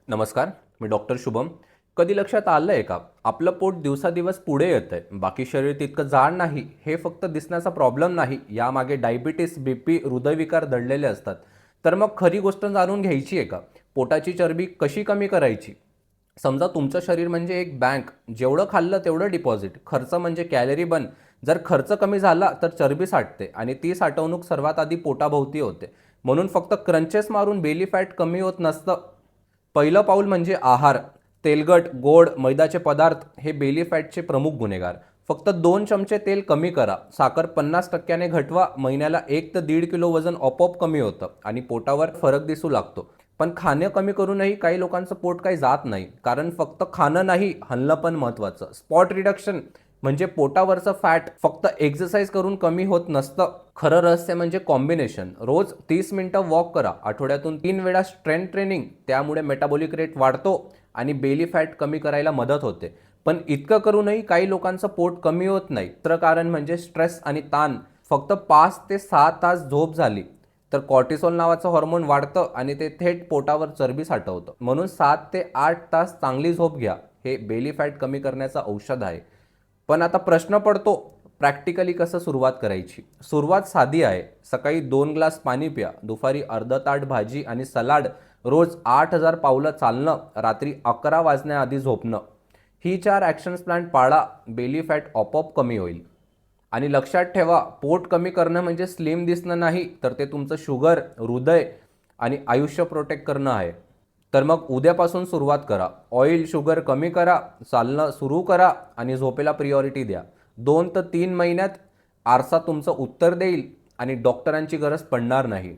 नमस्कार. मी डॉक्टर शुभम. कधी लक्षात आलंय का, आपलं पोट दिवसादिवस पुढे येतंय, बाकी शरीर तितकं जाड नाही. हे फक्त दिसण्याचा प्रॉब्लेम नाही, यामागे डायबिटीस, बीपी, हृदयविकार दडलेले असतात. तर मग खरी गोष्ट जाणून घ्यायची आहे का? पोटाची चरबी कशी कमी करायची? समजा तुमचं शरीर म्हणजे एक बँक. जेवढं खाल्लं तेवढं डिपॉझिट. खर्च म्हणजे कॅलरी बर्न. जर खर्च कमी झाला तर चरबी साठते आणि ती साठवणूक सर्वात आधी पोटाभोवती होते. म्हणून फक्त क्रंचेस मारून बेली फॅट कमी होत नसतं. पहिलं पाऊल म्हणजे आहार. तेलकट, गोड, मैद्याचे पदार्थ हे बेली फॅटचे प्रमुख गुन्हेगार. फक्त 2 चमचे तेल कमी करा. साखर 50% घटवा. महिन्याला 1 ते 1.5 किलो वजन आपोआप कमी होतं आणि पोटावर फरक दिसू लागतो. पण खाणं कमी करूनही काही लोकांचं पोट काही जात नाही. कारण फक्त खाणं नाही, हलणं पण महत्त्वाचं. स्पॉट रिडक्शन म्हणजे पोटावरचं फॅट फक्त एक्सरसाइज करून कमी होत नसतं. खरं रहस्य म्हणजे कॉम्बिनेशन. रोज 30 मिनिटं वॉक करा. आठवड्यातून 3 वेळा स्ट्रेंथ ट्रेनिंग. त्यामुळे मेटाबॉलिक रेट वाढतो आणि बेली फॅट कमी करायला मदत होते. पण इतकं करूनही काही लोकांचं पोट कमी होत नाही. दुसरं कारण म्हणजे स्ट्रेस आणि ताण. फक्त 5 ते 6 तास झोप झाली तर कॉर्टिसोल नावाचं हॉर्मोन वाढतं आणि ते थेट पोटावर चरबी साठवतं. म्हणून 7 ते 8 तास चांगली झोप घ्या. हे बेली फॅट कमी करण्याचं औषध आहे. पण आता प्रश्न पडतो, प्रॅक्टिकली कसं सुरुवात करायची? सुरुवात साधी आहे. सकाळी 2 ग्लास पाणी प्या. दुपारी अर्धा ताट भाजी आणि सलाड. रोज 8,000 पावलं चालणं. रात्री 11 वाजण्याआधी झोपणं. ही 4 ॲक्शन्स प्लॅन पाळा. बेली फॅट आपोआप कमी होईल. आणि लक्षात ठेवा, पोट कमी करणं म्हणजे स्लिम दिसणं नाही, तर ते तुमचं शुगर, हृदय आणि आयुष्य प्रोटेक्ट करणं आहे. तर मग उद्यापासून सुरुवात करा. ऑइल, शुगर कमी करा, चालणं सुरू करा आणि झोपेला प्रियॉरिटी द्या. 2 ते 3 महिन्यात आरसा तुमचं उत्तर देईल आणि डॉक्टरांची गरज पडणार नाही.